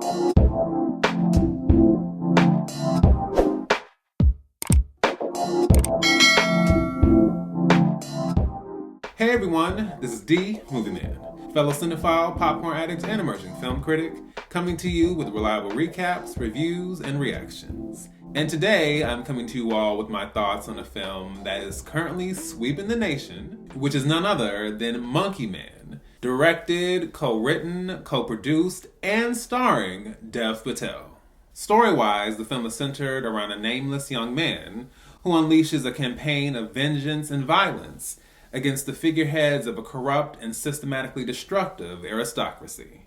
Hey everyone, this is D, Movieman, fellow cinephile, popcorn addict, and emerging film critic, coming to you with reliable recaps, reviews, and reactions. And today, I'm coming to you all with my thoughts on a film that is currently sweeping the nation, which is none other than Movieman, directed, co-written, co-produced, and starring Dev Patel. Story-wise, the film is centered around a nameless young man who unleashes a campaign of vengeance and violence against the figureheads of a corrupt and systematically destructive aristocracy.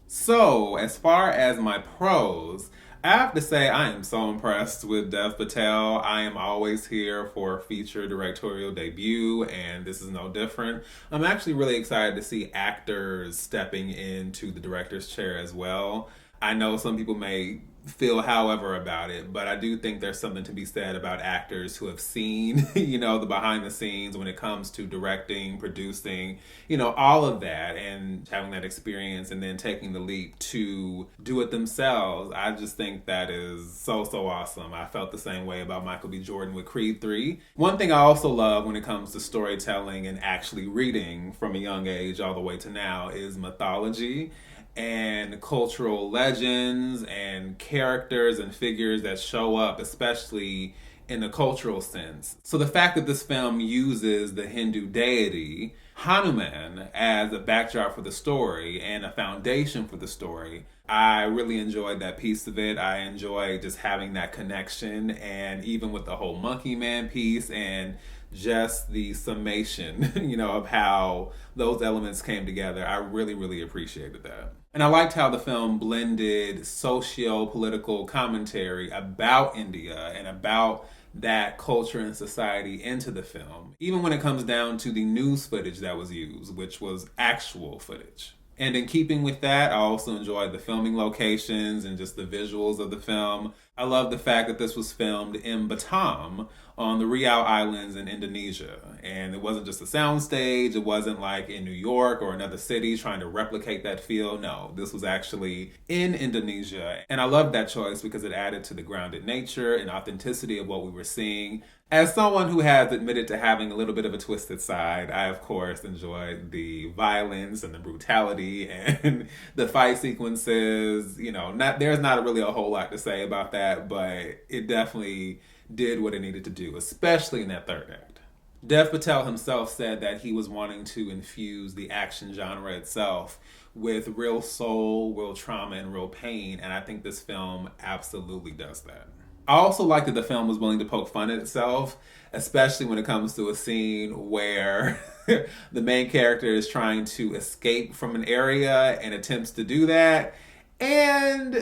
So, as far as my pros, I have to say I am so impressed with Dev Patel. I am always here for a feature directorial debut, and this is no different. I'm actually really excited to see actors stepping into the director's chair as well. I know some people may feel however about it, but I do think there's something to be said about actors who have seen, the behind the scenes when it comes to directing, producing, all of that, and having that experience and then taking the leap to do it themselves. I just think that is so awesome. I felt the same way about Michael B. Jordan with Creed 3. One thing I also love when it comes to storytelling and actually reading from a young age all the way to now is mythology and cultural legends and characters and figures that show up, especially in a cultural sense. So the fact that this film uses the Hindu deity Hanuman as a backdrop for the story and a foundation for the story, I really enjoyed that piece of it. I enjoyed just having that connection, and even with the whole Movieman piece and just the summation, of how those elements came together. I really appreciated that. And I liked how the film blended socio-political commentary about India and about that culture and society into the film, even when it comes down to the news footage that was used, which was actual footage. And in keeping with that, I also enjoyed the filming locations and just the visuals of the film. I love the fact that this was filmed in Batam on the Riau Islands in Indonesia. And it wasn't just a soundstage. It wasn't like in New York or another city trying to replicate that feel. No, this was actually in Indonesia. And I love that choice because it added to the grounded nature and authenticity of what we were seeing. As someone who has admitted to having a little bit of a twisted side, I of course enjoyed the violence and the brutality and the fight sequences. There's not really a whole lot to say about that, but it definitely did what it needed to do, especially in that third act. Dev Patel himself said that he was wanting to infuse the action genre itself with real soul, real trauma, and real pain, and I think this film absolutely does that. I also like that the film was willing to poke fun at itself, especially when it comes to a scene where the main character is trying to escape from an area and attempts to do that. And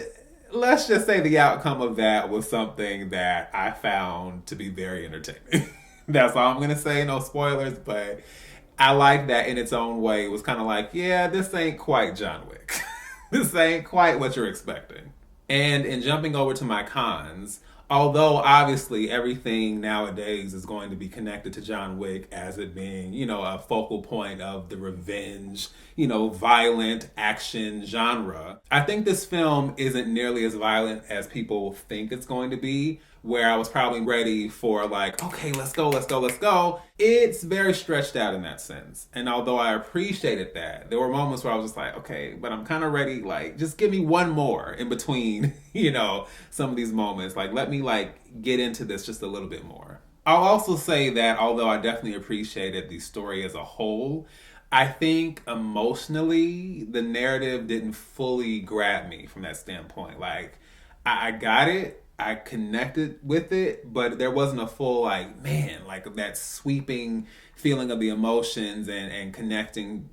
let's just say the outcome of that was something that I found to be very entertaining. That's all I'm going to say, no spoilers, but I like that in its own way. It was kind of like, yeah, this ain't quite John Wick. This ain't quite what you're expecting. And in jumping over to my cons, although obviously everything nowadays is going to be connected to John Wick as it being, a focal point of the revenge, violent action genre, I think this film isn't nearly as violent as people think it's going to be, where I was probably ready for like, okay, let's go. It's very stretched out in that sense. And although I appreciated that, there were moments where I was just like, okay, but I'm kind of ready, like, just give me one more in between, some of these moments. Like, let me get into this just a little bit more. I'll also say that although I definitely appreciated the story as a whole, I think emotionally, the narrative didn't fully grab me from that standpoint. Like, I got it. I connected with it, but there wasn't a full that sweeping feeling of the emotions and connecting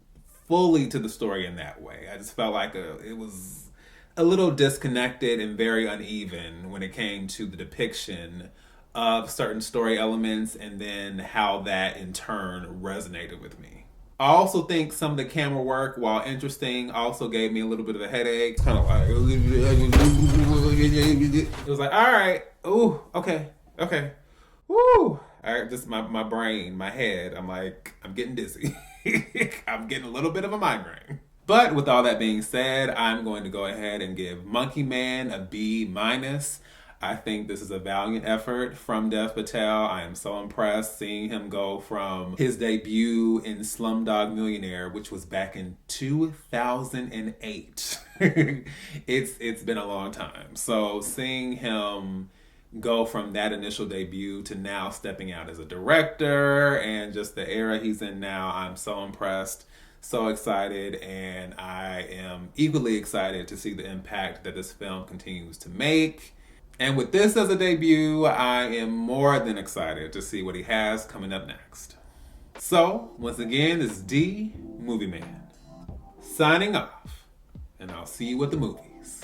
fully to the story in that way. I just felt like it was a little disconnected and very uneven when it came to the depiction of certain story elements and then how that in turn resonated with me. I also think some of the camera work, while interesting, also gave me a little bit of a headache. Kind of like, it was like, all right, ooh, okay, woo. All right, just my brain, my head, I'm getting dizzy. I'm getting a little bit of a migraine. But with all that being said, I'm going to go ahead and give Monkey Man a B-. I think this is a valiant effort from Dev Patel. I am so impressed seeing him go from his debut in Slumdog Millionaire, which was back in 2008. It's been a long time. So seeing him go from that initial debut to now stepping out as a director and just the era he's in now, I'm so impressed, so excited, and I am equally excited to see the impact that this film continues to make. And with this as a debut, I am more than excited to see what he has coming up next. So, once again, this is D, Movieman, signing off, and I'll see you at the movies.